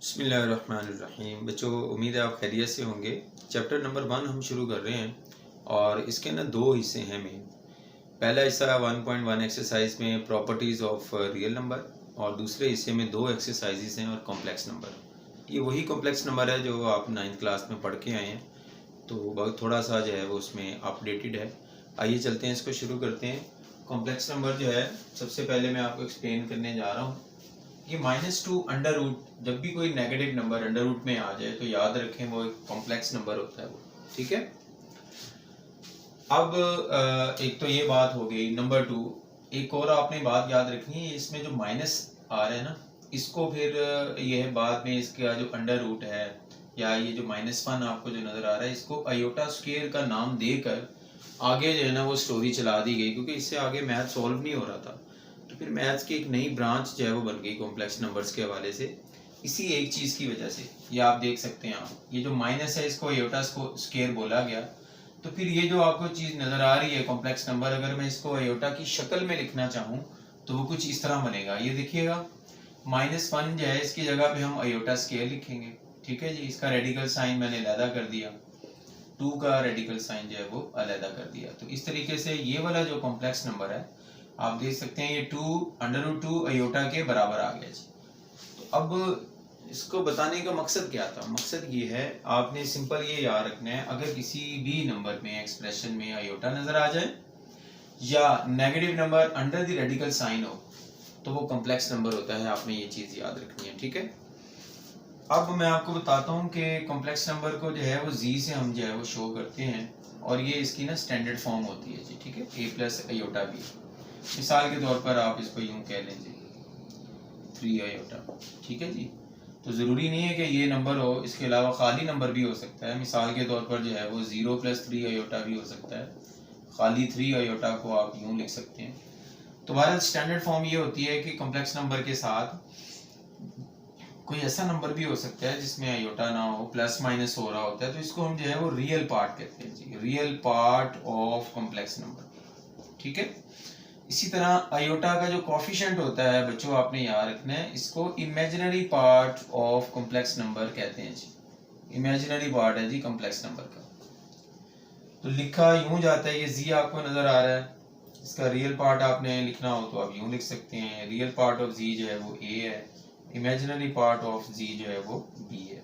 बिस्मिल्लाहिर्रहमानिर्रहीम। बच्चों, उम्मीद है आप खैरियत से होंगे। चैप्टर नंबर 1 हम शुरू कर रहे हैं और इसके ना दो हिस्से हैं मेन। पहला हिस्सा 1.1 एक्सरसाइज में प्रॉपर्टीज़ ऑफ रियल नंबर और दूसरे हिस्से में दो एक्सरसाइजेस हैं और कॉम्प्लेक्स नंबर। ये वही कॉम्प्लेक्स नंबर है जो आप 9th क्लास में पढ़ के आए हैं, तो बहुत थोड़ा सा जो है वो उसमें अपडेटेड है। आइए चलते हैं, इसको शुरू करते हैं। कॉम्प्लेक्स नंबर जो है, सबसे पहले मैं आपको एक्सप्लेन करने जा रहा हूँ। ये -2 अंडर रूट, जब भी कोई नेगेटिव नंबर अंडर रूट में आ जाए तो याद रखें वो एक कॉम्प्लेक्स नंबर होता है वो, ठीक है। अब एक तो ये बात हो गई। नंबर 2, एक और आपने बात याद रखनी है, इसमें जो माइनस आ रहा है ना, इसको फिर यह बाद में इसका जो अंडर रूट है या ये जो -1 आपको जो नज़र आ रहा है, इसको आयोटा स्क्वायर का नाम देकर आगे जो है ना वो स्टोरी चला दी गई, क्योंकि इससे आगे मैथ सॉल्व नहीं हो रहा था। तो फिर मैथ्स की एक नई ब्रांच जो है वो बन गई कॉम्प्लेक्स नंबर्स के हवाले से, इसी एक चीज़ की वजह से। ये आप देख सकते हैं, आप ये जो माइनस है इसको आयोटा स्क्वायर बोला गया। तो फिर ये जो आपको चीज़ नज़र आ रही है कॉम्प्लेक्स नंबर, अगर मैं इसको आयोटा की शक्ल में लिखना चाहूँ तो वो कुछ इस तरह बनेगा। ये देखिएगा, -1 जो है इसकी जगह पे हम आयोटा स्क्वायर लिखेंगे, ठीक है जी। इसका रेडिकल साइन मैंने अलहदा कर दिया, 2 का रेडिकल साइन जो है वो अलहदा कर दिया। तो इस तरीके से ये वाला जो कॉम्प्लेक्स नंबर है आप देख सकते हैं, ये 2√2 आयोटा के बराबर आ गया जी। तो अब इसको बताने का मकसद क्या था? मकसद ये है, आपने सिंपल ये याद रखना है, अगर किसी भी नंबर में एक्सप्रेशन में आयोटा नजर आ जाए या negative number under the radical sign हो तो वो कॉम्प्लेक्स नंबर होता है। आपने ये चीज याद रखनी है, ठीक है। अब मैं आपको बताता हूँ कि कॉम्प्लेक्स नंबर को जो है वो जी से हम जो है वो शो करते हैं, और ये इसकी ना स्टैंडर्ड फॉर्म होती है जी, ठीक है, a+ आयोटा b। मिसाल के तौर पर आप इसको यूं कह लें जी, 3 आयोटा, ठीक है जी। तो ज़रूरी नहीं है कि ये नंबर हो, इसके अलावा खाली नंबर भी हो सकता है। मिसाल के तौर पर जो है वो 0+3 आयोटा भी हो सकता है। खाली 3 आयोटा को आप यूं लिख सकते हैं। तो बहरहाल स्टैंडर्ड फॉर्म ये होती है कि कॉम्प्लेक्स नंबर के साथ कोई ऐसा नंबर भी हो सकता है जिसमें आयोटा ना हो, प्लस माइनस हो रहा होता है, तो इसको हम जो है वो रियल पार्ट कहते हैं जी, real part of complex number, ठीक है। इसी तरह आयोटा का जो कोफिशिएंट होता है बच्चों, आपने याद रखना है, इसको imaginary part of complex number कहते हैं जी। इमेजिनरी पार्ट है जी कॉम्प्लेक्स नंबर का। तो लिखा यूं जाता है, ये जी आपको नजर आ रहा है, इसका रियल पार्ट आपने लिखना हो तो आप यूं लिख सकते हैं, रियल पार्ट ऑफ जी जो है वो ए है, इमेजिनरी पार्ट ऑफ जी जो है वो बी है।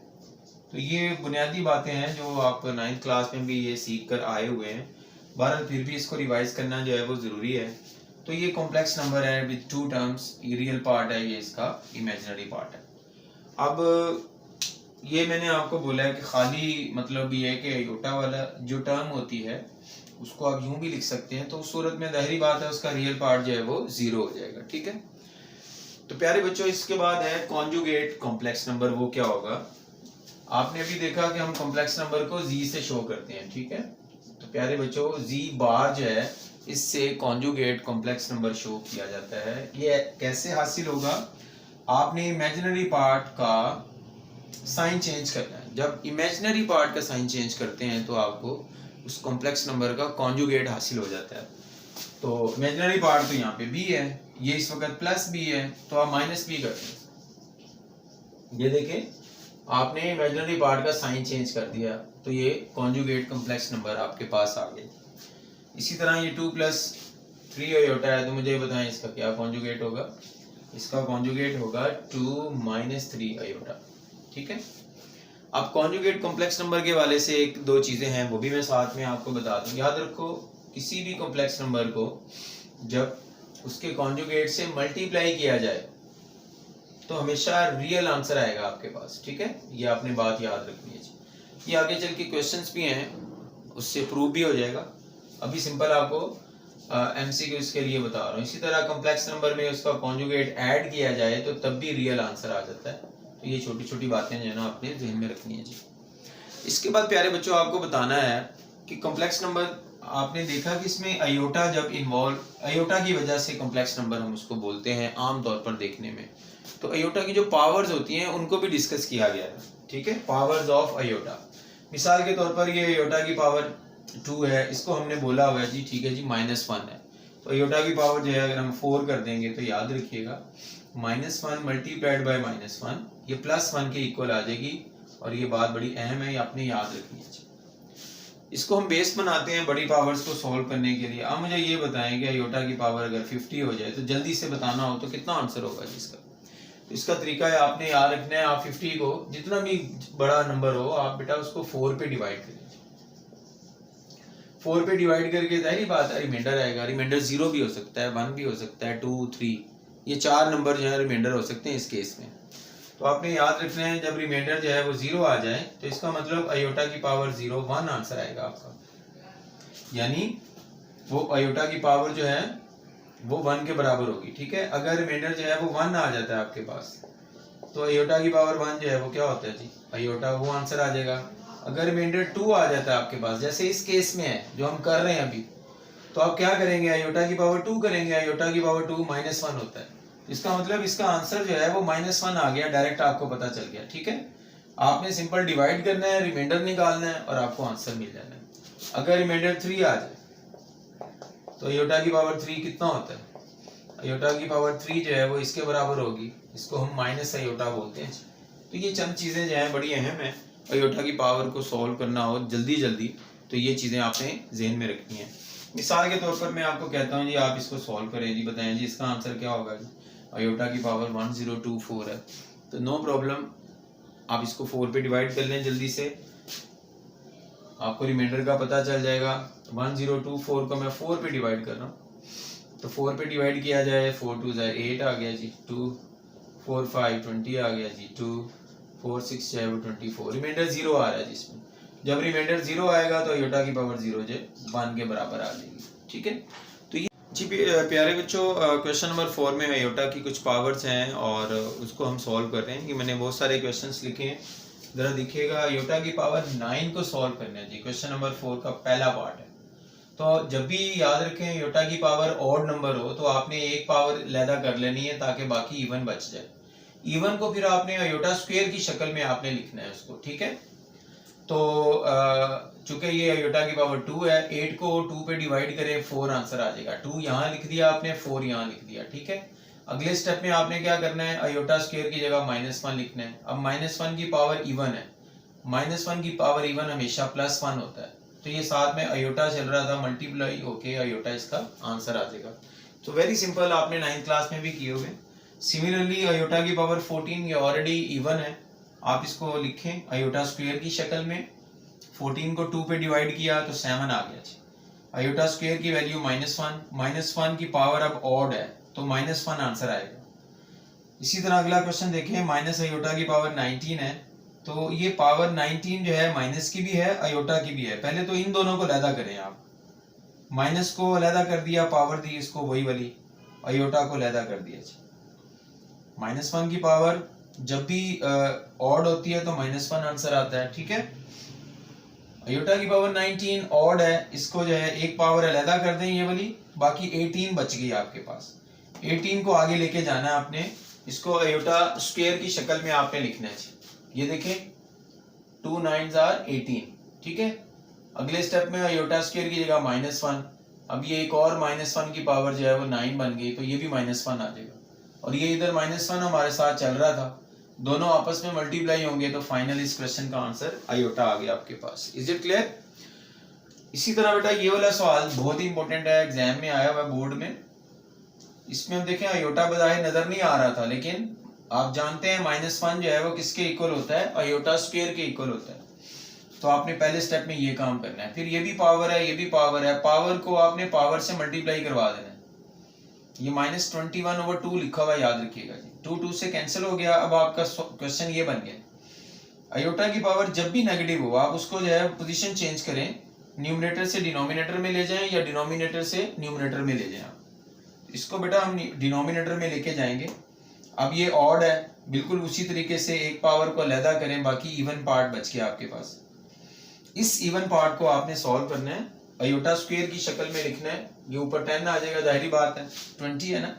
तो ये बुनियादी बातें हैं जो आप 9th क्लास में भी ये सीख कर आए हुए हैं। बहरहाल फिर भी इसको रिवाइज करना जो है वो ज़रूरी है। तो ये कॉम्प्लेक्स नंबर है विद 2 टर्म्स, ये रियल पार्ट है, ये इसका इमेजिनरी पार्ट है। अब ये मैंने आपको बोला है कि खाली मतलब ये है कि आयोटा वाला जो टर्म होती है उसको आप यूं भी लिख सकते हैं, तो उस सूरत में जाहिर बात है उसका रियल पार्ट जो है वो 0 हो जाएगा, ठीक है। तो प्यारे बच्चों, इसके बाद है कॉन्जुगेट कॉम्प्लेक्स नंबर। वो क्या होगा? आपने अभी देखा कि हम कॉम्प्लेक्स नंबर को जी से शो करते हैं, ठीक है। तो प्यारे बच्चों, जी बार जो है इससे कॉन्जुगेट कॉम्प्लेक्स नंबर शो किया जाता है। ये कैसे हासिल होगा? आपने इमेजिनरी पार्ट का साइन चेंज करना है। जब इमेजिनरी पार्ट का साइन चेंज करते हैं तो आपको उस कॉम्प्लेक्स नंबर का कॉन्जुगेट हासिल हो जाता है। तो इमेजिनरी पार्ट तो यहाँ पे b है, ये इस वक्त प्लस b है, तो आप -b करते हैं। ये देखें, आपने इमेजिनरी पार्ट का साइन चेंज कर दिया तो ये कॉन्जुगेट कॉम्प्लेक्स नंबर आपके पास आ गए। इसी तरह ये 2+3 आयोटा है, तो मुझे बताएं इसका क्या कॉन्जुगेट होगा? इसका कॉन्जुगेट होगा 2-3 आयोटा, ठीक है। अब कॉन्जुगेट कॉम्प्लेक्स नंबर के वाले से एक दो चीज़ें हैं, वो भी मैं साथ में आपको बता दूं। याद रखो, किसी भी कॉम्प्लेक्स नंबर को जब उसके कॉन्जुगेट से मल्टीप्लाई किया जाए तो हमेशा रियल आंसर आएगा आपके पास, ठीक है। ये आपने बात याद रखनी है जी। ये आगे चल के क्वेश्चंस भी हैं, उससे प्रूव भी हो जाएगा। अभी सिंपल आपको MCQ के लिए बता रहा हूँ। इसी तरह कॉम्प्लेक्स नंबर में उसका कॉन्जुगेट ऐड किया जाए तो तब भी रियल आंसर आ जाता है। तो ये छोटी छोटी बातें जो है ना अपने ध्यान में रखनी है जी। इसके बाद प्यारे बच्चों आपको बताना है कि कॉम्प्लेक्स नंबर, आपने देखा कि इसमें आयोटा जब इन्वॉल्व, आयोटा की वजह से कॉम्प्लेक्स नंबर हम उसको बोलते हैं आम तौर पर देखने में। तो आयोटा की जो पावर्स होती हैं उनको भी डिस्कस किया गया है, ठीक है, पावर्स ऑफ आयोटा। मिसाल के तौर पर ये आयोटा की पावर 2 है, इसको हमने बोला हुआ है जी, ठीक है जी, -1 है। तो आयोटा की पावर जो है अगर हम 4 कर देंगे तो याद रखिएगा -1 मल्टीप्लाइड बाय -1 ये +1 के इक्वल आ जाएगी और ये बात बड़ी अहम है, ये आपने याद रखनी है। इसको हम बेस बनाते हैं बड़ी पावर्स को सॉल्व करने के लिए। अब मुझे ये बताएं कि आयोटा की पावर अगर 50 हो जाए तो जल्दी से बताना हो तो कितना आंसर होगा जिसका। इसका तरीका है, आपने याद रखना है, आप 50 को जितना भी बड़ा नंबर हो आप बेटा उसको 4 पे डिवाइड करें। 4 पे डिवाइड करके जाहिर बात है रिमाइंडर आएगा। रिमाइंडर 0 भी हो सकता है, 1 भी हो सकता है, 2, 3, ये 4 नंबर जो है रिमाइंडर हो सकते हैं इस केस में। तो आपने याद रखना है जब रिमाइंडर जो है वो 0 आ जाए तो इसका मतलब आयोटा की पावर 0 1 आंसर आएगा आपका, यानी वो आयोटा की पावर जो है वो 1 के बराबर होगी। ठीक है, अगर रिमाइंडर जो है वो 1 आ जाता है आपके पास तो आयोटा की पावर 1 जो है वो क्या होता है जी, आयोटा वो आंसर आ जाएगा। अगर रिमाइंडर 2 आ जाता है आपके पास, जैसे इस केस में है जो हम कर रहे हैं अभी, तो आप क्या करेंगे, आयोटा की पावर 2 करेंगे। आयोटा की पावर 2 -1 होता है, इसका मतलब इसका आंसर जो है वो -1 आ गया, डायरेक्ट आपको पता चल गया। ठीक है, आपने सिंपल डिवाइड करना है, रिमाइंडर निकालना है और आपको आंसर मिल जाना है। अगर रिमाइंडर 3 आ जाए तो आयोटा की पावर 3 कितना होता है, आयोटा की पावर 3 जो है वो इसके बराबर होगी, इसको हम माइनस आयोटा बोलते हैं। तो ये चंद चीजें जो है बड़ी अहम है, आयोटा की पावर को सॉल्व करना हो जल्दी जल्दी तो ये चीजें आपने ज़हन में रखनी है। मिसाल के तौर पर मैं आपको कहता हूँ जी आप इसको सॉल्व करें जी, बताएं जी इसका आंसर क्या होगा जी। आयोटा की पावर 1024 है तो नो प्रॉब्लम, आप इसको 4 पे डिवाइड कर लें जल्दी से, आपको रिमाइंडर का पता चल जाएगा। 1024 को मैं 4 पे डिवाइड कर रहा हूँ तो 4 पे डिवाइड किया जाए, 4 2 8 आ गया जी, 2 4 5 20 आ गया जी, 2 4 6 जो है वो 24, रिमाइंडर 0 आ रहा है जिसमें। जब रिमाइंडर 0 आएगा तो आयोटा की पावर 0 जो 1 के बराबर आ जाएगी। ठीक है, तो ये जी प्यारे बच्चों, क्वेश्चन नंबर 4 में आयोटा की कुछ पावर्स हैं और उसको हम सॉल्व कर रहे हैं। कि मैंने बहुत सारे क्वेश्चंस लिखे हैं, जरा देखिएगा। आयोटा की पावर 9 को सॉल्व करना है जी, क्वेश्चन नंबर 4 का पहला पार्ट है। तो जब भी याद रखें आयोटा की पावर ऑड नंबर हो तो आपने एक पावर अलहदा कर लेनी है ताकि बाकी इवन बच जाए। इवन को फिर आपने आयोटा स्क्वायर की शक्ल में आपने लिखना है उसको। ठीक है, तो चूंकि ये आयोटा की पावर 2 है, 8 को 2 पे डिवाइड करें 4 आंसर आ जाएगा। 2 यहाँ लिख दिया आपने, 4 यहाँ लिख दिया। ठीक है, अगले स्टेप में आपने क्या करना है, आयोटा स्क्वायर की जगह -1 लिखना है। अब -1 की पावर इवन है, -1 की पावर इवन हमेशा +1 होता है, तो ये साथ में आयोटा चल रहा था, मल्टीप्लाई होके आयोटा इसका आंसर आ जाएगा। तो वेरी सिंपल, आपने 9th क्लास में भी किए हुए। सिमिलरली आयोटा की पावर 14 ये ऑलरेडी इवन है, आप इसको लिखें आयोटा स्क्वायर की शक्ल में। 14 को 2 पे डिवाइड किया तो 7 आ गया जी। आयोटा स्क्वायर की वैल्यू -1, -1 की पावर अब ऑड है तो -1 आंसर आएगा। इसी तरह अगला क्वेश्चन देखें, माइनस आयोटा की पावर 19 है तो ये पावर 19 जो है माइनस की भी है आयोटा की भी है। पहले तो इन दोनों को अलहदा करें आप, माइनस को अलहदा कर दिया, पावर दी इसको वही वाली, आयोटा को अलहदा कर दिया जी। -1 की पावर जब भी ऑड होती है तो -1 आंसर आता है। ठीक है, आयोटा की पावर 19 ऑड है, इसको जो है एक पावर अलहदा कर दें ये वाली, बाकी 18 बच गई आपके पास। 18 को आगे लेके जाना है आपने, इसको आयोटा स्क्वायर की शक्ल में आपने लिखना है। ये देखें 2 9s are 18। ठीक है, अगले स्टेप में आयोटा स्क्वायर की जगह -1, अब ये एक और -1 की पावर जो है वो 9 बन गई तो ये भी -1 आ जाएगा, और ये इधर -1 हमारे साथ चल रहा था, दोनों आपस में मल्टीप्लाई होंगे तो फाइनल इस क्वेश्चन का आंसर आयोटा आ गया आपके पास। Is it clear? इसी तरह बेटा ये वाला सवाल बहुत ही इंपॉर्टेंट है, एग्जाम में आया हुआ बोर्ड में। इसमें हम देखें आयोटा बजाय नजर नहीं आ रहा था, लेकिन आप जानते हैं -1 जो है वो किसके इक्वल होता है, आयोटा स्क्वायर के इक्वल होता है। तो आपने पहले स्टेप में ये काम करना है। फिर ये भी पावर है, ये भी पावर है, पावर को आपने पावर से मल्टीप्लाई करवा देना है। ये -21/2 लिखा हुआ याद रखिएगा जी, 2 से कैंसिल हो गया। अब आपका क्वेश्चन ये बन गया, आयोटा की पावर जब भी नेगेटिव हो आप उसको जो है पोजीशन चेंज करें, न्यूमरेटर से डिनोमिनेटर में ले जाएं या डिनोमिनेटर से न्यूमरेटर में ले जाएं। इसको बेटा हम डिनोमिनेटर में लेके जाएंगे। अब ये ऑड है, बिल्कुल उसी तरीके से एक पावर को अलहदा करें, बाकी इवन पार्ट बच गया आपके पास। इस इवन पार्ट को आपने सॉल्व करना है, आयोटा स्क्वायर की शक्ल में लिखना है। ये ऊपर 10 आ जाएगा, जाहिर बात है 20 है ना,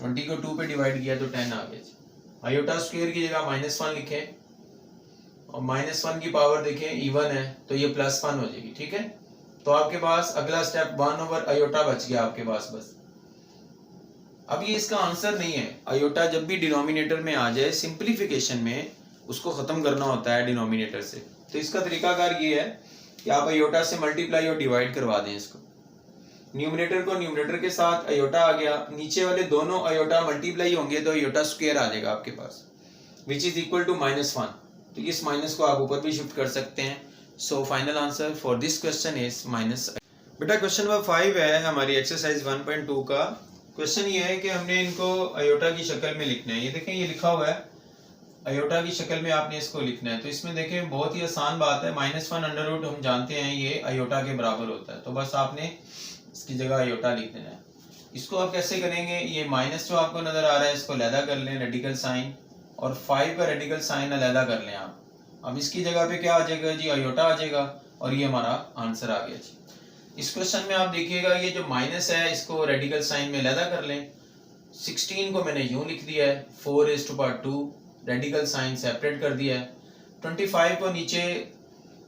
20 को 2 पे डिवाइड किया तो 10 आ गया। आयोटा स्क्वायर की जगह -1 लिखें और -1 की पावर देखें इवन है तो ये +1 हो जाएगी। ठीक है, तो आपके पास अगला स्टेप 1/आयोटा बच गया आपके पास बस। अब ये इसका आंसर नहीं है। अयोटा जब भी डिनोमिनेटर में आ जाए, सिंप्लीफिकेशन में उसको खत्म करना होता है डिनोमिनेटर से। तो इसका तरीकाकार ये है कि आप अयोटा से मल्टीप्लाई और डिवाइड करवा दें इसको। न्यूमरेटर को न्यूमरेटर के साथ अयोटा आ गया, नीचे वाले दोनों अयोटा मल्टीप्लाई होंगे तो अयोटा स्क्वायर आ जाएगा आपके पास, विच इज इक्वल टू -1। तो इस माइनस को आप ऊपर भी शिफ्ट कर सकते हैं। So final answer for this question is minus. बेटा क्वेश्चन नंबर 5 है हमारी एक्सरसाइज 1.2 का। क्वेश्चन ये है कि हमने इनको अयोटा की शक्ल में लिखना है। ये देखें, ये लिखा हुआ है अयोटा की शक्ल में आपने इसको लिखना है। तो इसमें देखें बहुत ही आसान बात है, -1 हम जानते हैं ये अयोटा के बराबर होता है। तो बस आपने इसकी जगह अयोटा लिख देना है। इसको आप कैसे करेंगे, ये माइनस जो आपको नजर आ रहा है इसको अलहदा कर लें, रेडिकल साइन, और 5 का रेडिकल साइन अलहदा कर लें आप। अब इसकी जगह पे क्या आ जाएगा जी, अयोटा आ जाएगा, और ये हमारा आंसर आ गया जी। इस क्वेश्चन में आप देखिएगा ये जो माइनस है इसको रेडिकल साइन में अलहदा कर लें। 16 को मैंने यूं लिख दिया है 4⁻², रेडिकल साइन सेपरेट कर दिया है। 25 को नीचे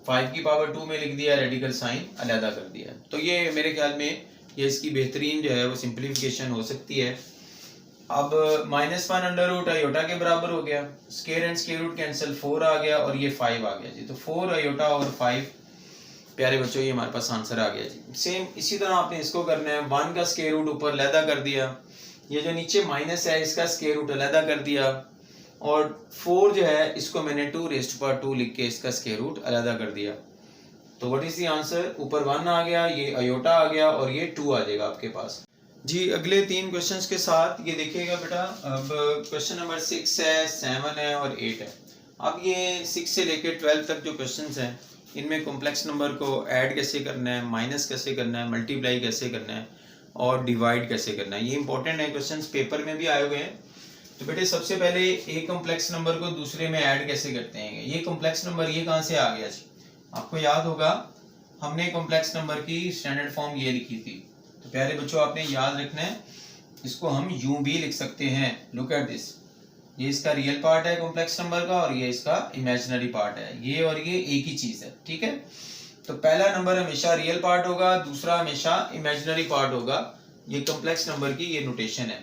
5 की पावर 2 में लिख दिया, रेडिकल साइन अलहदा कर दिया। तो ये मेरे ख्याल में ये इसकी बेहतरीन जो है वो सिंप्लीफिकेशन हो सकती है। अब -1 अयोटा के बराबर हो गया, square and square root cancel, 4 आ गया और ये 5 आ गया जी। तो 4 अयोटा और 5, प्यारे बच्चों ये हमारे पास आंसर आ गया जी। सेम इसी तरह आपने इसको करना है, 1 का स्क्वायर रूट ऊपर अलहदा कर दिया, ये जो नीचे माइनस है इसका स्क्वायर रूट अलहदा कर दिया, और 4 जो है इसको मैंने 2⁻² लिख के इसका स्क्वायर रूट अलहदा कर दिया। तो व्हाट इज द आंसर, ऊपर 1 आ गया, ये अयोटा आ गया और ये 2 आ जाएगा आपके पास जी। अगले 3 क्वेश्चंस के साथ ये देखिएगा बेटा। अब क्वेश्चन नंबर 6 है, 7 है और 8 है। अब ये 6 से लेकर 12 तक जो क्वेश्चंस हैं इनमें कॉम्प्लेक्स नंबर को ऐड कैसे करना है, माइनस कैसे करना है, मल्टीप्लाई कैसे करना है और डिवाइड कैसे करना है, ये इंपॉर्टेंट है। क्वेश्चंस पेपर में भी आए हुए हैं। तो बेटे सबसे पहले एक कॉम्प्लेक्स नंबर को दूसरे में ऐड कैसे करते हैं। ये कॉम्प्लेक्स नंबर ये कहाँ से आ गया जी, आपको याद होगा हमने कॉम्प्लेक्स नंबर की स्टैंडर्ड फॉर्म ये लिखी थी। तो प्यारे बच्चों आपने याद रखना है, इसको हम यूं भी लिख सकते हैं। लुक एट दिस, ये इसका रियल पार्ट है कॉम्प्लेक्स नंबर का और ये इसका इमेजिनरी पार्ट है। ये और ये एक ही चीज है, ठीक है। तो पहला नंबर हमेशा रियल पार्ट होगा, दूसरा हमेशा इमेजिनरी पार्ट होगा। ये कॉम्प्लेक्स नंबर की ये नोटेशन है।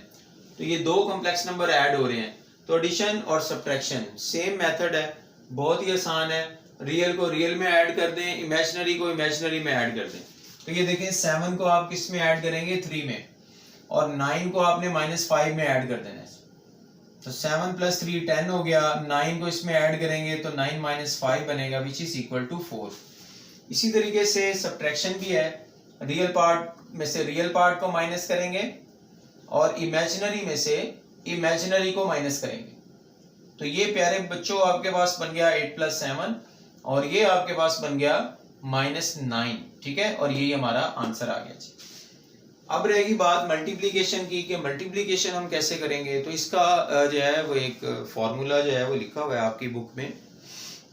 तो ये 2 कॉम्प्लेक्स नंबर ऐड हो रहे हैं, तो एडिशन और सब्ट्रैक्शन सेम मेथड है, बहुत ही आसान है। रियल को रियल में ऐड कर दें, इमेजिनरी को इमेजिनरी में ऐड कर दें। तो ये देखें 7 को आप किस में ऐड करेंगे, 3 में, और 9 को आपने -5 में ऐड कर देना है। तो 7 + 3 10 हो गया, 9 को इसमें ऐड करेंगे तो 9 - 5 बनेगा, विच इज इक्वल टू 4। इसी तरीके से सब्ट्रैक्शन भी है, रियल पार्ट में से रियल पार्ट को माइनस करेंगे और इमेजिनरी में से इमेजिनरी को माइनस करेंगे। तो ये प्यारे बच्चों आपके पास बन गया 8 + 7 और ये आपके पास बन गया -9, ठीक है। और ये हमारा आंसर आ गया जी। अब रहेगी बात मल्टीप्लिकेशन की कि मल्टीप्लिकेशन हम कैसे करेंगे। तो इसका जो है वो एक फॉर्मूला जो है वो लिखा हुआ है आपकी बुक में,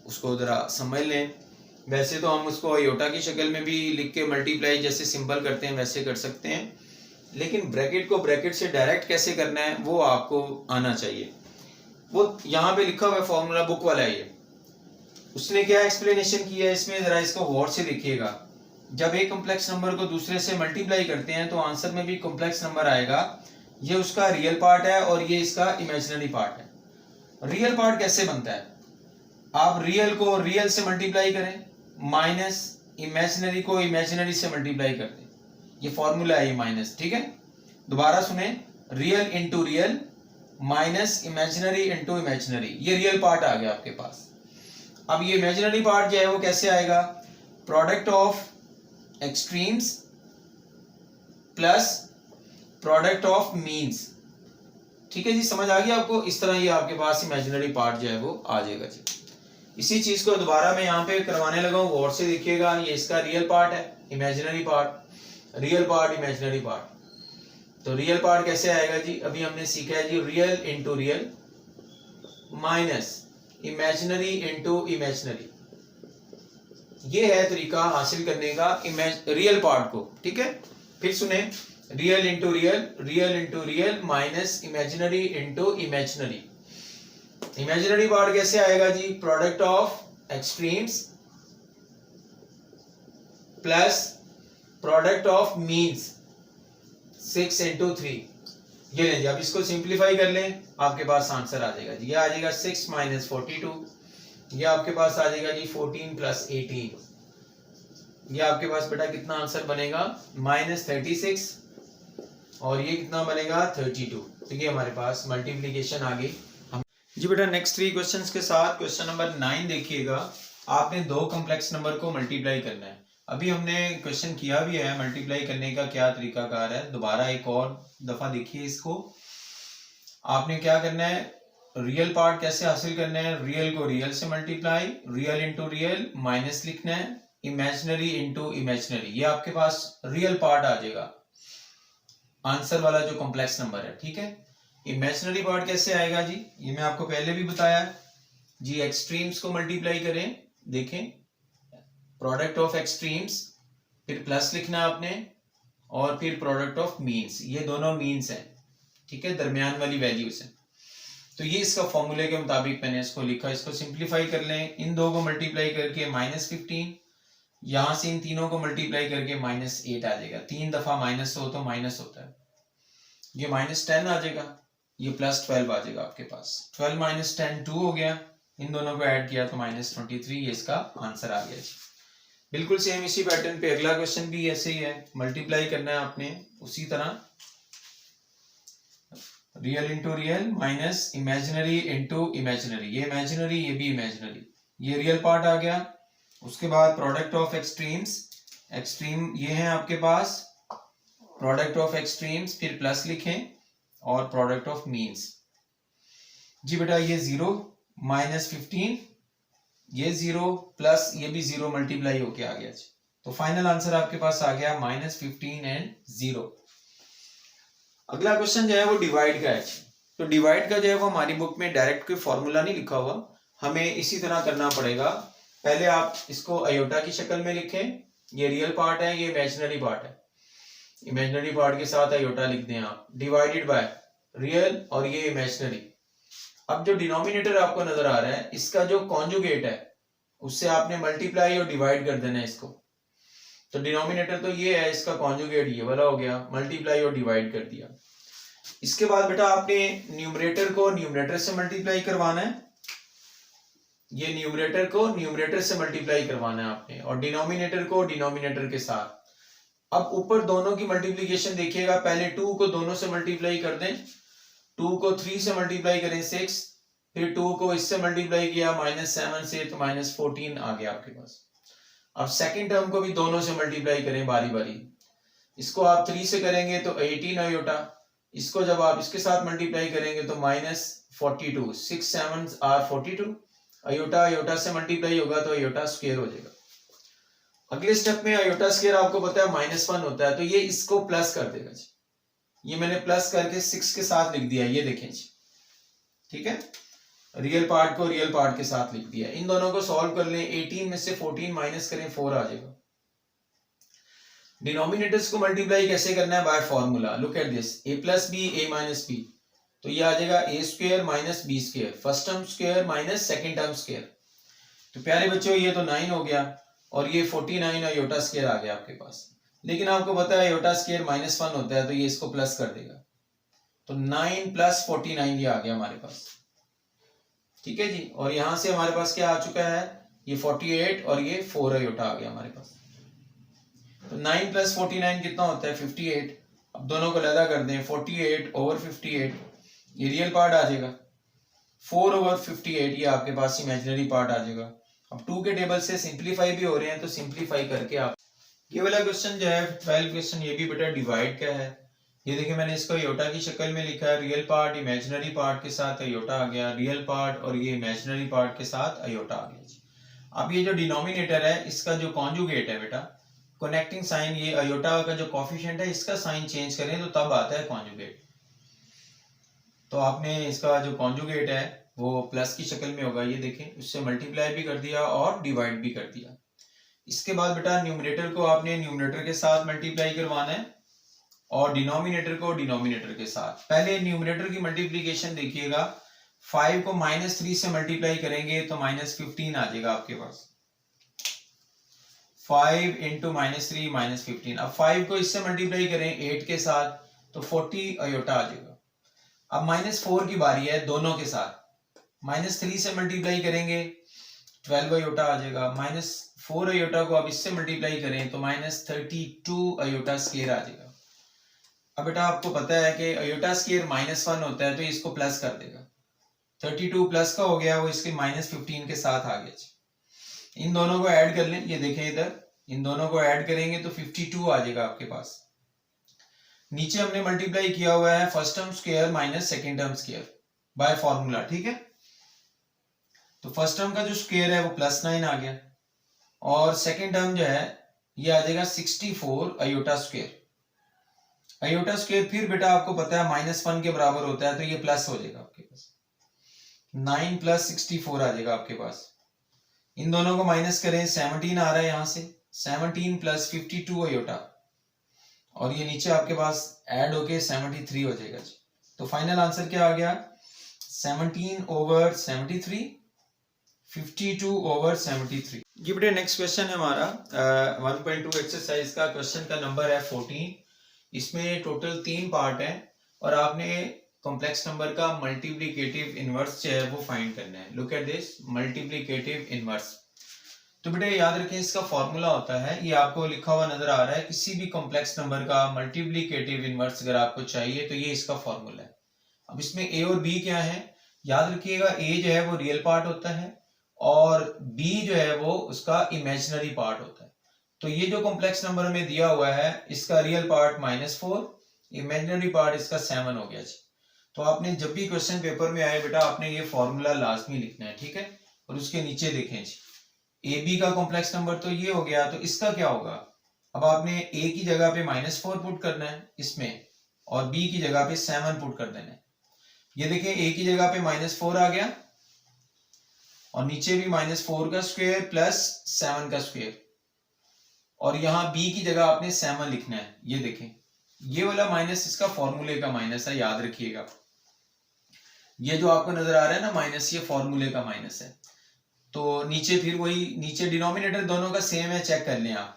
उसको जरा समझ लें। वैसे तो हम उसको अयोटा की शक्ल में भी लिख के मल्टीप्लाई जैसे सिंपल करते हैं वैसे कर सकते हैं, लेकिन ब्रैकेट को ब्रैकेट से डायरेक्ट कैसे करना है वो आपको आना चाहिए। वो यहाँ पे लिखा हुआ है फॉर्मूला, बुक वाला है ये। उसने क्या एक्सप्लेनेशन किया है इसमें, जरा इसको गौर से देखिएगा। जब एक कॉम्प्लेक्स नंबर को दूसरे से मल्टीप्लाई करते हैं तो आंसर में भी कॉम्प्लेक्स नंबर आएगा। ये उसका रियल पार्ट है और ये इसका इमेजिनरी पार्ट है। रियल पार्ट कैसे बनता है, आप रियल को रियल से मल्टीप्लाई करें माइनस इमेजिनरी को इमेजिनरी से मल्टीप्लाई कर दें, ये फॉर्मूला है ये माइनस, ठीक है। दोबारा सुने, real into real minus imaginary into imaginary, ये रियल पार्ट आ गया आपके पास। अब ये इमेजिनरी पार्ट जो है वो कैसे आएगा, product of extremes plus product of means, ठीक है जी। समझ आ गया आपको, इस तरह ये आपके पास इमेजिनरी पार्ट जो है वो आ जाएगा जी। इसी चीज को दोबारा मैं यहाँ पे करवाने लगा हूँ, गौर से देखिएगा। ये इसका रियल पार्ट है, imaginary part, real part, imaginary part. तो रियल पार्ट कैसे आएगा जी, अभी हमने सीखा है जी, real into real minus imaginary into imaginary. ये है तरीका हासिल करने का रियल पार्ट को, ठीक है। फिर सुने, real into real, real into real minus imaginary into imaginary. Imaginary part कैसे आएगा जी, product of extremes plus product of means, 6 × 3 ये लें जी, अब इसको सिंप्लीफाई कर लें, आपके पास आंसर आ जाएगा जी। ये आ जाएगा 6 माइनस 42, ये आपके पास आ जाएगा जी 14 प्लस 18। ये आपके पास बेटा कितना आंसर बनेगा, माइनस 36, और ये कितना बनेगा 32। तो ये हमारे पास मल्टीप्लीकेशन आ गई जी। बेटा नेक्स्ट 3 क्वेश्चंस के साथ क्वेश्चन नंबर 9 देखिएगा। आपने दो कॉम्प्लेक्स नंबर को मल्टीप्लाई करना है। अभी हमने क्वेश्चन किया भी है, मल्टीप्लाई करने का क्या तरीकाकार है, दोबारा एक और दफा देखिए इसको। आपने क्या करना है, रियल पार्ट कैसे हासिल करना है, रियल को रियल से multiply, real into real minus लिखना है, इमेजिनरी इंटू इमेजिनरी, ये आपके पास रियल पार्ट आ जाएगा आंसर वाला जो कॉम्प्लेक्स नंबर है। ठीक है, इमेजिनरी पार्ट कैसे आएगा जी, ये मैं आपको पहले भी बताया जी। एक्सट्रीम्स को मल्टीप्लाई करें, देखें प्रोडक्ट ऑफ एक्सट्रीम्स, फिर प्लस लिखना आपने, और फिर प्रोडक्ट ऑफ मीन्स, ये दोनों मीन्स हैं, ठीक है, दरमियान वाली वैल्यूज हैं। तो ये इसका फॉर्मूले के मुताबिक मैंने इसको लिखा। इसको सिंप्लीफाई कर लें, इन दो को मल्टीप्लाई करके माइनस 15, यहां से इन तीनों को मल्टीप्लाई करके माइनस 8 आ जाएगा। 3 दफा माइनस हो तो माइनस होता है, ये माइनस 10 आ जाएगा, ये प्लस 12 आ जाएगा आपके पास। 12 माइनस 10 2 हो गया, इन दोनों को ऐड किया तो माइनस 23, ये इसका आंसर आ गया जी। बिल्कुल सेम इसी पैटर्न पे अगला क्वेश्चन भी ऐसे ही है, मल्टीप्लाई करना है आपने उसी तरह, real into real minus imaginary into imaginary, ये इमेजिनरी ये भी इमेजिनरी, ये रियल पार्ट आ गया। उसके बाद प्रोडक्ट ऑफ एक्सट्रीम्स, एक्सट्रीम ये है आपके पास, प्रोडक्ट ऑफ एक्सट्रीम्स, फिर प्लस लिखें, और प्रोडक्ट ऑफ मीन्स जी। बेटा ये 0 माइनस 15, ये 0 प्लस ये भी 0 मल्टीप्लाई होके आ गया। तो फाइनल आंसर आपके पास आ गया माइनस 15 एंड 0। अगला क्वेश्चन जो है वो डिवाइड का है। तो डिवाइड का जो है वो हमारी बुक में डायरेक्ट कोई फॉर्मूला नहीं लिखा हुआ, हमें इसी तरह करना पड़ेगा। पहले आप इसको अयोटा की शक्ल में लिखें, ये रियल पार्ट है, ये इमेजिनरी पार्ट है, इमेजिनरी पार्ट के साथ अयोटा लिख दें आप, डिवाइडेड बाय रियल और ये इमेजिनरी। अब जो डिनोमिनेटर आपको नजर आ रहा है, इसका जो कॉन्जुगेट है उससे आपने मल्टीप्लाई और डिवाइड कर देना है इसको। तो डिनोमिनेटर तो ये है, इसका कॉन्जुगेट ये वाला हो गया, मल्टीप्लाई और डिवाइड कर दिया। इसके बाद बेटा आपने न्यूमरेटर को न्यूमरेटर से मल्टीप्लाई करवाना है, ये न्यूमरेटर को न्यूमरेटर से मल्टीप्लाई करवाना है आपने, और डिनोमिनेटर को डिनोमिनेटर के साथ। अब ऊपर दोनों की मल्टीप्लीकेशन देखिएगा, पहले 2 को दोनों से मल्टीप्लाई कर दें, 2 को 3 से मल्टीप्लाई करें 6, फिर 2 को इससे मल्टीप्लाई किया -7 से, तो -14 आ गया आपके पास। अब सेकंड टर्म को भी दोनों से मल्टीप्लाई करें बारी बारी, इसको आप 3 से करेंगे तो 18 अयोटा, इसको जब आप इसके साथ मल्टीप्लाई करेंगे तो -42, 6 7 आर 42, अयोटा अयोटा से मल्टीप्लाई होगा तो अयोटा स्क्वायर हो जाएगा। अगले स्टेप में अयोटा स्क्वायर आपको पता है -1 होता है, तो ये इसको प्लस कर देगा जी। ये मैंने प्लस करके 6 के साथ लिख दिया, ये देखें जी, ठीक है, रियल पार्ट को रियल पार्ट के साथ लिख दिया। इन दोनों को सॉल्व कर लें, 18 में से 14 माइनस करें 4 आ जाएगा। डिनोमिनेटर्स को मल्टीप्लाई कैसे करना है, by formula, look at this, a plus b a minus b, तो ये आ जाएगा a square minus b square, first term square minus second term square. तो प्यारे बच्चों ये तो 9 हो गया, और ये 49 अयोटा स्क्वायर आ गया आपके पास। लेकिन आपको पता है अयोटा स्क्वायर -1 होता है, तो ये इसको प्लस कर देगा, तो 9 प्लस 49 ये आ गया हमारे पास, ठीक है जी। और यहां से हमारे पास क्या आ चुका है, ये 48 और ये 4 अयोटा आ गया हमारे पास। तो 9 प्लस 49 कितना होता है 58। अब दोनों को अलग कर दें, 48 ओवर 58 ये रियल पार्ट आ जाएगा, 4 ओवर 58 ये आपके पास इमेजिनरी पार्ट आ जाएगा। अब 2 के टेबल से सिंप्लीफाई भी हो रहे हैं, तो सिंप्लीफाई करके आप, ये वाला क्वेश्चन जो है 12 क्वेश्चन, ये भी बेटा डिवाइड का है। ये देखिए मैंने इसको अयोटा की शक्ल में लिखा है, रियल पार्ट इमेजिनरी पार्ट के साथ अयोटा आ गया, रियल पार्ट और ये इमेजिनरी पार्ट के साथ अयोटा आ गया। अब ये जो डिनोमिनेटर है इसका जो कॉन्जुगेट है बेटा, कनेक्टिंग साइन, ये अयोटा का जो कोफिशिएंट है इसका साइन चेंज करें तो तब आता है कॉन्जुगेट। तो आपने इसका जो कॉन्जुगेट है वो प्लस की शक्ल में होगा, ये देखें, उससे मल्टीप्लाई भी कर दिया और डिवाइड भी कर दिया। इसके बाद बेटा न्यूमरेटर को आपने न्यूमरेटर के साथ मल्टीप्लाई करवाना है, और डिनोमिनेटर को डिनोमिनेटर के साथ। पहले न्यूमरेटर की मल्टीप्लीकेशन देखिएगा, 5 को -3 से मल्टीप्लाई करेंगे तो -15 आ जाएगा आपके पास, 5 इंटू -3 -15। अब 5 को इससे मल्टीप्लाई करें 8 के साथ तो 40 अयोटा आ जाएगा, अब -4 की बारी है दोनों के साथ। -3 से मल्टीप्लाई करेंगे 12 अयोटा आ जाएगा, -4 अयोटा को अब इससे मल्टीप्लाई करें तो -32 अयोटा स्क्वायर आ जाएगा। अब बेटा आपको पता है कि अयोटा स्क्वायर -1 होता है तो इसको प्लस कर देगा, 32 प्लस का हो गया, वो इसके -15 के साथ आ गया। इन दोनों को ऐड कर लें, ये देखें इधर, इन दोनों को ऐड करेंगे तो 52 आ जाएगा आपके पास। नीचे हमने मल्टीप्लाई किया हुआ है first term square minus second term square by formula, ठीक है। तो फर्स्ट टर्म का जो स्क्वायर है वो +9 आ गया और सेकेंड टर्म जो है ये आ जाएगा 64 अयोटा स्क्वायर। अयोटा स्क्वायर फिर बेटा आपको पता है -1 के बराबर होता है तो ये प्लस हो जाएगा आपके पास, 9 + 64 आ जाएगा आपके पास। इन दोनों को माइनस करें, 17 आ रहा है यहां से, 17 + 52 अयोटा, और ये नीचे आपके पास ऐड होके 73 हो जाएगा जी। तो फाइनल आंसर क्या आ गया, 17/73, 52/73। जी बेटे नेक्स्ट क्वेश्चन है हमारा 1.2 एक्सरसाइज का, क्वेश्चन का नंबर है 14। इसमें टोटल 3 पार्ट है और आपने कॉम्प्लेक्स नंबर का मल्टीप्लिकेटिव इनवर्स जो है वो फाइंड करना है। Look at this, multiplicative inverse. तो बेटे याद रखें इसका फॉर्मूला होता है, ये आपको लिखा हुआ नजर आ रहा है, किसी भी कॉम्प्लेक्स नंबर का मल्टीप्लिकेटिव इनवर्स अगर आपको चाहिए तो ये इसका फॉर्मूला है। अब इसमें ए और बी क्या है, याद रखिएगा, ए जो है वो रियल पार्ट होता है और बी जो है वो उसका इमेजिनरी पार्ट होता है। तो ये जो कॉम्प्लेक्स नंबर हमें दिया हुआ है इसका रियल पार्ट -4, इमेजिनरी पार्ट इसका 7 हो गया जी। तो आपने जब भी क्वेश्चन पेपर में आए बेटा आपने ये फॉर्मूला लाजमी लिखना है, ठीक है। और उसके नीचे देखें जी, ए बी का कॉम्प्लेक्स नंबर तो ये हो गया, तो इसका क्या होगा, अब आपने ए की जगह पे -4 पुट करना है इसमें और बी की जगह पे 7 पुट कर देना है। ये देखें ए की जगह पे -4 आ गया और नीचे भी -4 का स्क्वायर प्लस 7 का स्क्वायर, और यहां बी की जगह आपने 7 लिखना है। ये देखें ये वाला माइनस इसका फॉर्मूले का माइनस है, याद रखिएगा। ये जो आपको नजर आ रहा है ना माइनस, ये फॉर्मूले का माइनस है। तो नीचे फिर वही, नीचे डिनोमिनेटर दोनों का सेम है, चेक कर लें आप।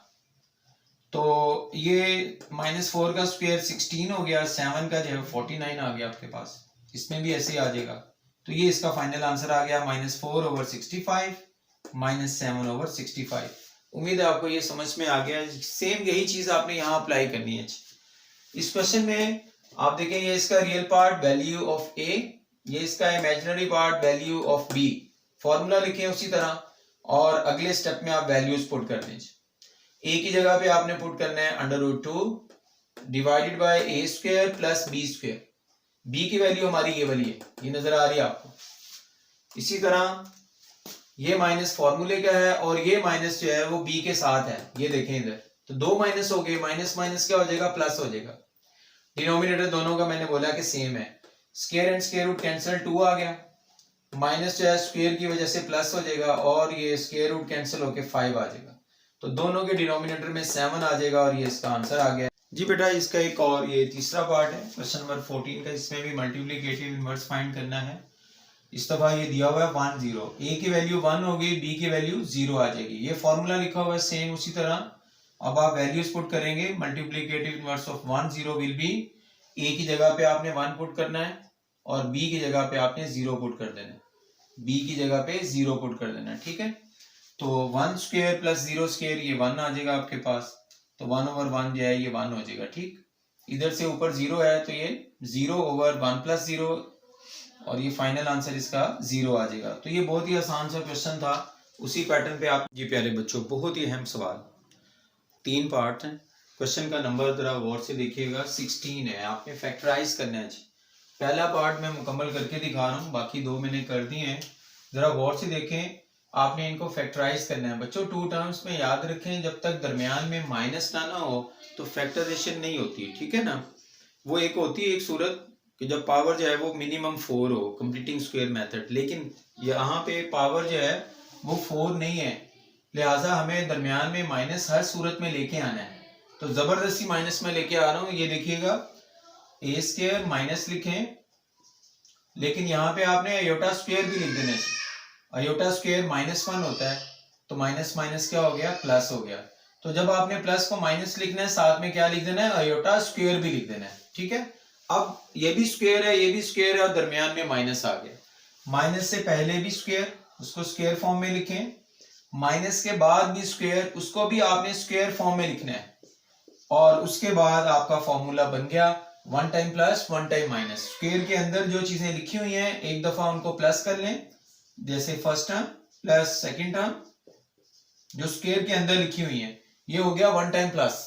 तो ये -4 का स्क्वायर 16 हो गया, 7 का जो है 49 आ गया आपके पास, इसमें भी ऐसे ही आ जाएगा। तो ये इसका फाइनल आंसर आ गया -4/65 -7/65। उम्मीद है आपको ये समझ में आ गया। सेम यही चीज आपने यहाँ अप्लाई करनी है। इस क्वेश्चन में आप देखें, ये इसका real part value of a, ये इसका imaginary part value of b, formula लिखें उसी तरह और अगले स्टेप में आप वैल्यूज पुट कर दें। ए की जगह पे आपने पुट करना है √2 divided by a square plus b square. B की वैल्यू हमारी ये वाली है, ये नजर आ रही है आपको। इसी तरह ये माइनस फॉर्मूले का है और ये माइनस जो है वो बी के साथ है, ये देखें इधर। तो 2 माइनस हो गए, माइनस माइनस क्या हो जाएगा, प्लस हो जाएगा। डिनोमिनेटर दोनों का मैंने बोला कि सेम है, square and square root cancel, 2 आ गया, माइनस जो है स्क्वायर की वजह से प्लस हो जाएगा और ये स्क्वायर रूट कैंसिल होके 5 आ जाएगा। तो दोनों के डिनोमिनेटर में 7 आ जाएगा और ये इसका आंसर आ गया जी। बेटा इसका एक और ये तीसरा पार्ट है क्वेश्चन नंबर 14 का, इसमें भी मल्टीप्लिकेटिव इनवर्स फाइंड करना है। इस दफा ये दिया हुआ है 1 0, ए की वैल्यू 1 होगी, बी की वैल्यू 0 आ जाएगी। ये फॉर्मूला लिखा हुआ है सेम उसी तरह। अब आप वैल्यूज पुट करेंगे, multiplicative inverse of 1 0 will be, A की जगह पे आपने 1 पुट करना है और बी की जगह पे आपने 0 पुट कर देना है, बी की जगह पे 0 पुट कर देना है, ठीक है। तो 1 स्क्वायर प्लस 0 स्क्वायर ये 1 आ जाएगा आपके पास, तो 1/1 जो है ये 1 हो जाएगा, ठीक। इधर से ऊपर 0 है तो ये 0/1 + 0 और ये फाइनल आंसर इसका 0 आ जाएगा। तो ये बहुत ही आसान सा क्वेश्चन था, उसी पैटर्न पे आप जी प्यारे बच्चों, बहुत ही अहम सवाल, 3 पार्ट हैं। क्वेश्चन का नंबर जरा गौर से देखिएगा, 16 है, आपने फैक्टराइज करना है जी। पहला पार्ट मैं मुकम्मल करके दिखा रहा हूँ, बाकी 2 मैंने कर दिए हैं। जरा गौर से देखें, आपने इनको फैक्टराइज करना है बच्चों। 2 टर्म्स में याद रखें, जब तक दरमियान में माइनस ना हो तो फैक्टराइजेशन नहीं होती, ठीक है ना। वो एक होती है एक सूरत कि जब पावर जो है वो मिनिमम 4 हो, कंप्लीटिंग स्क्वायर मेथड, लेकिन यहाँ पे पावर जो है वो 4 नहीं है, लिहाजा हमें दरमियान में माइनस हर सूरत में लेके आना है। तो जबरदस्ती माइनस में लेके आ रहा हूँ, ये देखिएगा ए स्क्वायर माइनस लिखें, लेकिन यहाँ पे आपने अयोटा स्क्वायर भी लिख देना है। अयोटा स्क्वायर -1 होता है, तो माइनस माइनस क्या हो गया, प्लस हो गया। तो जब आपने प्लस को माइनस लिखना है, साथ में क्या लिख देना है, अयोटा स्क्वायर भी लिख देना है, ठीक है। अब ये भी स्क्वायर है, ये भी स्क्वायर है और दरमियान में माइनस आ गया। माइनस से पहले भी स्क्वायर, उसको स्क्वायर फॉर्म में लिखें, माइनस के बाद भी स्क्वायर, उसको भी आपने स्क्वायर फॉर्म में लिखना है, और उसके बाद आपका फॉर्मूला बन गया 1 time plus 1 time minus. Square के अंदर जो चीजें लिखी हुई हैं एक दफा उनको प्लस कर लें, जैसे first term plus second term जो स्क्वायर के अंदर लिखी हुई है, ये हो गया 1 टाइम प्लस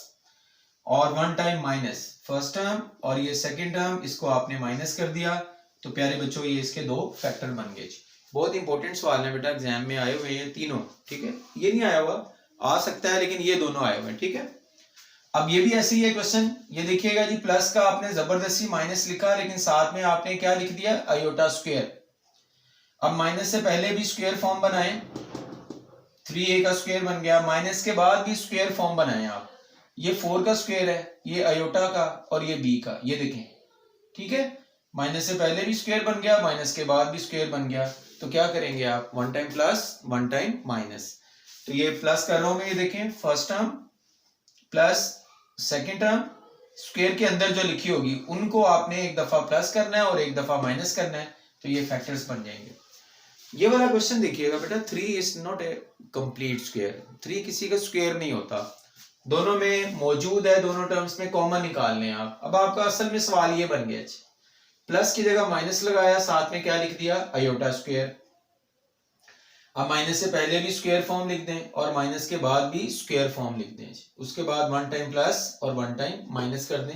और 1 टाइम माइनस फर्स्ट टर्म, और ये सेकंड टर्म, इसको आपने माइनस कर दिया। तो प्यारे बच्चों ये इसके दो फैक्टर बन गए। बहुत इंपॉर्टेंट सवाल है बेटा, एग्जाम में आए हुए हैं तीनों, ठीक है। ये नहीं आया हुआ, आ सकता है, लेकिन ये दोनों आए हुए हैं, ठीक है। अब ये भी ऐसे ही है क्वेश्चन, ये देखिएगा जी, प्लस का आपने जबरदस्ती माइनस लिखा, लेकिन साथ में आपने क्या लिख दिया, आयोटा स्क्वायर। अब माइनस से पहले भी स्क्वायर फॉर्म बनाए, 3a का स्क्वायर बन गया, माइनस के बाद भी स्क्वायर फॉर्म बनाए आप, ये 4 का स्क्वायर है, ये आयोटा का, और ये b का, ये देखें, ठीक है। माइनस से पहले भी स्क्वायर बन गया, माइनस के बाद भी स्क्वायर बन गया। तो क्या करेंगे आप, 1 टाइम प्लस 1 टाइम माइनस। तो ये प्लस कर रहा हूं मैं, ये देखें, first term plus second term, square के अंदर जो लिखी होगी उनको आपने एक दफा प्लस करना है और एक दफा माइनस करना है, तो ये फैक्टर्स बन जाएंगे। ये वाला क्वेश्चन देखिएगा बेटा, 3 is not a complete square, 3 किसी का स्क्वायर नहीं होता, दोनों में मौजूद है, दोनों टर्म्स में कॉमन निकाल लें आप। अब आपका असल में सवाल ये बन गया, प्लस की जगह माइनस लगाया, साथ में क्या लिख दिया, आयोटा स्क्वायर। अब माइनस से पहले भी स्क्वायर फॉर्म लिख दें और माइनस के बाद भी स्क्वायर फॉर्म लिख दें, उसके बाद 1 टाइम प्लस और 1 टाइम माइनस कर दें।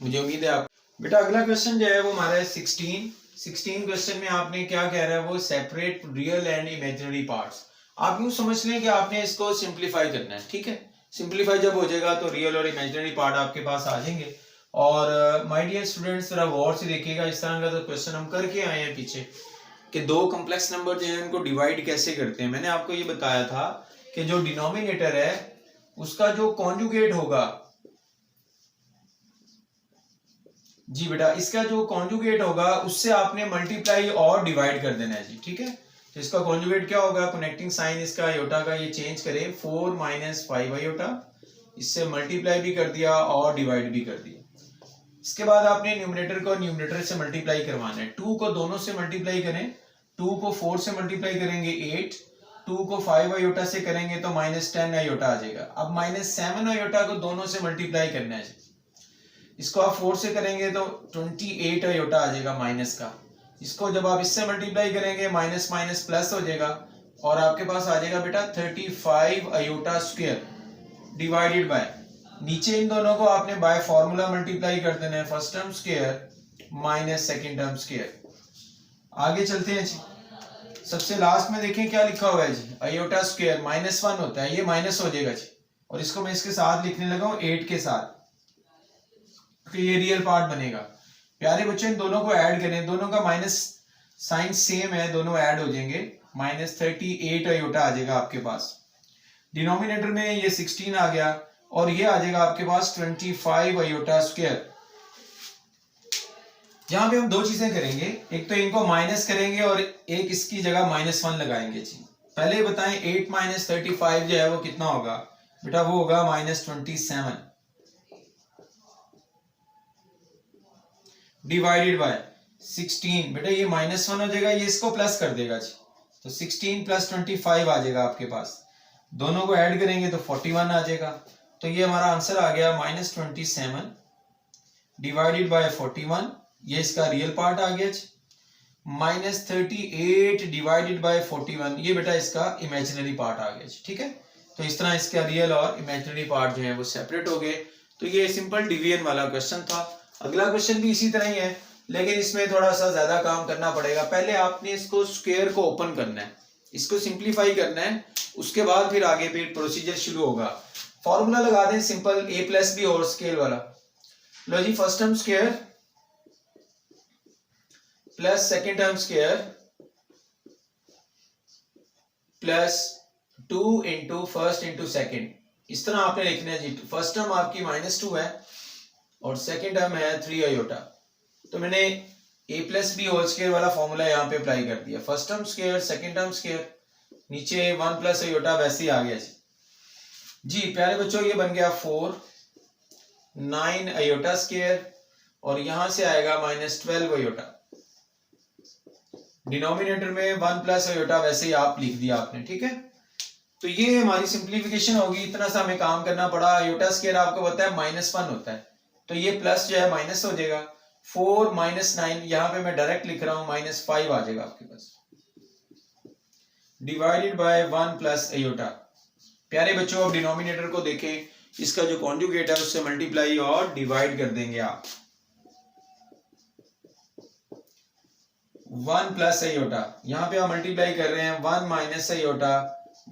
मुझे उम्मीद है आप बेटा, अगला क्वेश्चन जो है वो हमारा है 16 क्वेश्चन में आपने क्या कह रहा है, वो separate real and imaginary parts. आप यूं समझ लें कि आपने इसको सिंप्लीफाई करना है, ठीक है। सिंप्लीफाई जब हो जाएगा तो रियल और इमेजिनरी पार्ट आपके पास आ जाएंगे। और माय डियर स्टूडेंट्स, जरा गौर से देखिएगा, इस तरह का तो क्वेश्चन हम करके आए हैं पीछे, कि दो कॉम्प्लेक्स नंबर जो है उनको डिवाइड कैसे करते हैं। मैंने आपको ये बताया था कि जो डिनोमिनेटर है उसका जो कॉन्जुगेट होगा, जी बेटा, इसका जो कॉन्जुगेट होगा उससे आपने मल्टीप्लाई और डिवाइड कर देना है जी, ठीक है। तो इसका कॉन्जुगेट क्या होगा, कनेक्टिंग साइन इसका आयोटा का ये चेंज करें, 4 - 5 आयोटा, इससे मल्टीप्लाई भी कर दिया और डिवाइड भी कर दिया। इसके बाद आपने न्यूमरेटर को न्यूमरेटर से मल्टीप्लाई करवाना है, 2 को दोनों से मल्टीप्लाई करें, 2 को 4 से मल्टीप्लाई करेंगे 8, 2 को 5 आयोटा से करेंगे तो -10 आयोटा आ जाएगा। अब -7 आयोटा को दोनों से मल्टीप्लाई करना है, इसको आप 4 से करेंगे तो 28 आयोटा आ जाएगा माइनस का। इसको जब आप इससे मल्टीप्लाई करेंगे माइनस माइनस प्लस हो जाएगा और आपके पास आ जाएगा बेटा 35 आयोटा स्क्वायर डिवाइडेड बाय, नीचे इन दोनों को आपने बाय फॉर्मूला मल्टीप्लाई कर देना है, first term square minus second term square. आगे चलते हैं जी, सबसे लास्ट में देखें क्या लिखा हुआ है जी, आयोटा स्क्वायर -1 होता है, ये माइनस हो जाएगा जी, और इसको मैं इसके साथ लिखने लगा हूं 8 के साथ, तो ये रियल पार्ट बनेगा। प्यारे बच्चों, इन दोनों को ऐड करें, दोनों का माइनस साइन सेम है, दोनों ऐड हो जाएंगे, -38 आयोटा आ जाएगा आपके पास। डिनोमिनेटर में ये 16 आ गया और ये आ जाएगा आपके पास 25 आयोटा स्क्वायर। यहां पे हम दो चीजें करेंगे, एक तो इनको माइनस करेंगे और एक इसकी जगह -1 लगाएंगे जी। पहले बताएं 8 - 35 जो है वो कितना होगा बेटा, वो होगा -27 डिवाइडेड बाय 16। बेटा ये -1 हो जाएगा, ये इसको प्लस कर देगा जी, तो 16 + 25 आ जाएगा आपके पास, दोनों को ऐड करेंगे तो 41 आ जाएगा। तो ये हमारा आंसर आ गया -27 डिवाइडेड बाय 41, ये इसका रियल पार्ट आ गया, -38 डिवाइडेड बाय 41, ये बेटा इसका इमेजिनरी पार्ट आ गया, ठीक है। तो इस तरह इसका रियल और इमेजिनरी पार्ट जो है वो सेपरेट हो गए। तो ये सिंपल डिवीजन वाला क्वेश्चन था। अगला क्वेश्चन भी इसी तरह ही है, लेकिन इसमें थोड़ा सा ज्यादा काम करना पड़ेगा। पहले आपने इसको स्क्वायर को ओपन करना है, इसको सिंप्लीफाई करना है, उसके बाद फिर आगे फिर प्रोसीजर शुरू होगा। फॉर्मूला लगा दें simple, a + b whole square वाला। लो जी, first term square plus second term square plus 2 × first × second, इस तरह आपने लिखना है जी। फर्स्ट टर्म आपकी -2 है और सेकेंड टर्म है 3 आयोटा। तो मैंने a + b होल स्क्वायर वाला फॉर्मूला यहाँ पे अप्लाई कर दिया, first term square second term square, नीचे 1 + आयोटा वैसे ही आ गया जी। प्यारे बच्चों, ये बन गया 4 9 आयोटा स्क्वायर और यहां से आएगा -12 आयोटा। डिनोमिनेटर में 1 प्लस आयोटा वैसे ही आप लिख दिया आपने, ठीक है। तो ये हमारी सिंप्लीफिकेशन होगी, इतना सा हमें काम करना पड़ा। आयोटा स्क्वायर आपको पता है -1 होता है, तो ये प्लस जो है माइनस हो जाएगा। 4 - 9 यहाँ पे मैं डायरेक्ट लिख रहा हूं, -5 आ जाएगा आपके पास, डिवाइडेड बाय 1 प्लस आयोटा। प्यारे बच्चों, अब डिनोमिनेटर को देखें, इसका जो कॉन्जुगेट है उससे मल्टीप्लाई और डिवाइड कर देंगे आप। 1 प्लस आयोटा, यहाँ पे आप मल्टीप्लाई कर रहे हैं 1 minus iota,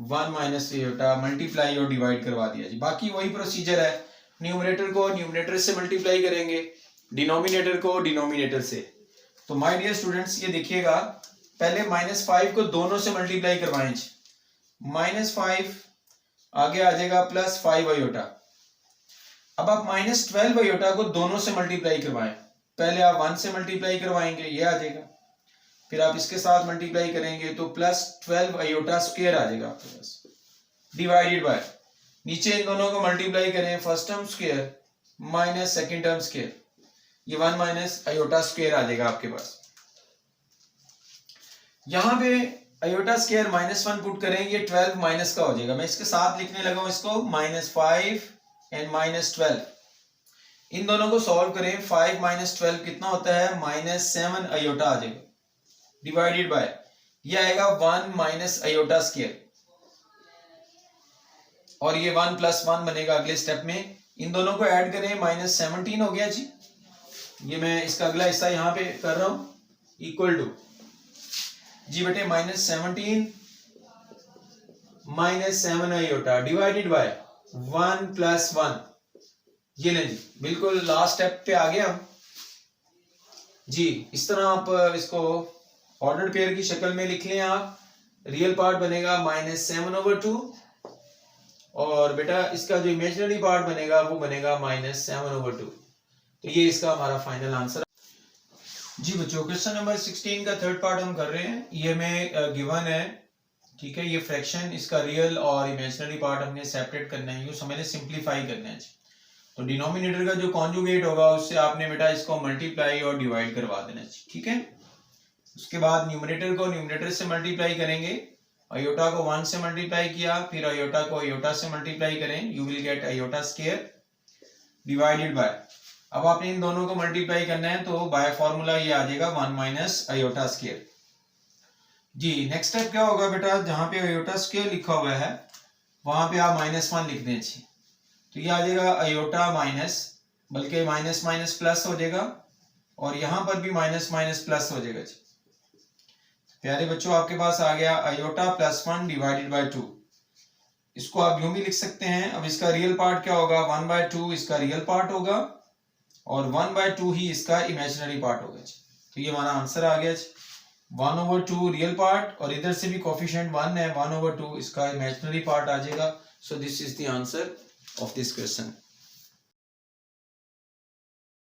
1 minus iota, multiply और डिवाइड करवा दिया जी। बाकी वही प्रोसीजर है, न्यूमरेटर को न्यूमरेटर से मल्टीप्लाई करेंगे, डिनोमिनेटर को डिनोमिनेटर से। तो माय डियर स्टूडेंट्स, ये देखिएगा, पहले -5 को दोनों से मल्टीप्लाई करवाएं। -5 आगे आ जाएगा +5 आयोटा। अब आप -12 आयोटा को दोनों से मल्टीप्लाई करवाएं। पहले आप 1 से मल्टीप्लाई करवाएंगे, ये आ जाएगा, फिर आप इसके साथ मल्टीप्लाई करेंगे तो +12 आयोटा स्क्वायर आ जाएगा आपके पास, डिवाइडेड बाय, नीचे इन दोनों को मल्टीप्लाई करें, first term square minus second term square, ये 1 माइनस आयोटा स्क्वायर आ जाएगा आपके पास। यहां पे आयोटा स्क्वायर -1 पुट करेंगे, 12 माइनस का हो जाएगा। मैं इसके साथ लिखने लगा हूं इसको, -5 एंड -12। इन दोनों को सॉल्व करें, 5 - 12 कितना होता है, -7 आयोटा आ जाएगा, डिवाइडेड बाय, ये आएगा 1 माइनस आयोटा स्क्वायर, और ये 1 + 1 बनेगा अगले स्टेप में। इन दोनों को ऐड करें, -17 हो गया जी। ये मैं इसका अगला हिस्सा यहाँ पे कर रहा हूं, इक्वल टू जी बेटे -17 -7 आयोटा डिवाइडेड बाय 1 + 1। ये लें जी, बिल्कुल लास्ट स्टेप पे आ गए हम जी। इस तरह आप इसको ऑर्डर्ड पेयर की शक्ल में लिख लें आप। रियल पार्ट बनेगा -7/2, और बेटा इसका जो इमेजिनरी पार्ट बनेगा वो बनेगा -7/2। तो ये इसका हमारा फाइनल आंसर जी। बच्चों, क्वेश्चन नंबर 16 का थर्ड पार्ट हम कर रहे हैं। ये में गिवन है, ठीक है। ये फ्रैक्शन, इसका रियल और इमेजिनरी पार्ट हमने सेपरेट करना है, यूं समझे सिंप्लीफाई करना है। तो डिनोमिनेटर का जो कॉन्जुगेट होगा उससे आपने बेटा इसको मल्टीप्लाई और डिवाइड करवा देना है, ठीक है। उसके बाद न्यूमरेटर को न्यूमरेटर से मल्टीप्लाई करेंगे, आयोटा को 1 से मल्टीप्लाई किया, फिर आयोटा को आयोटा से मल्टीप्लाई करें, you will get iota square, divided by, अब आपने इन दोनों को मल्टीप्लाई करना है तो बाय फॉर्मूला ये आ जाएगा 1 माइनस आयोटा स्क्वायर जी। नेक्स्ट स्टेप क्या होगा बेटा, जहां पे आयोटा स्क्वायर लिखा हुआ है वहां पे आप -1 लिख दें जी। तो ये आ जाएगा आयोटा माइनस, बल्कि माइनस माइनस प्लस हो जाएगा, और यहां पर भी माइनस माइनस प्लस हो जाएगा जी। प्यारे बच्चों, आपके पास आ गया आयोटा +1 डिवाइडेड बाय 2। इसको आप यूं भी लिख सकते हैं। अब इसका रियल पार्ट क्या होगा, 1/2 इसका रियल पार्ट होगा, और 1/2 ही इसका इमेजिनरी पार्ट होगा। तो ये हमारा आंसर आ गया 1/2 रियल पार्ट, और इधर से भी कोफिशिएंट 1 है, 1/2 इसका इमेजिनरी पार्ट आ जाएगा। So this is the answer of this question.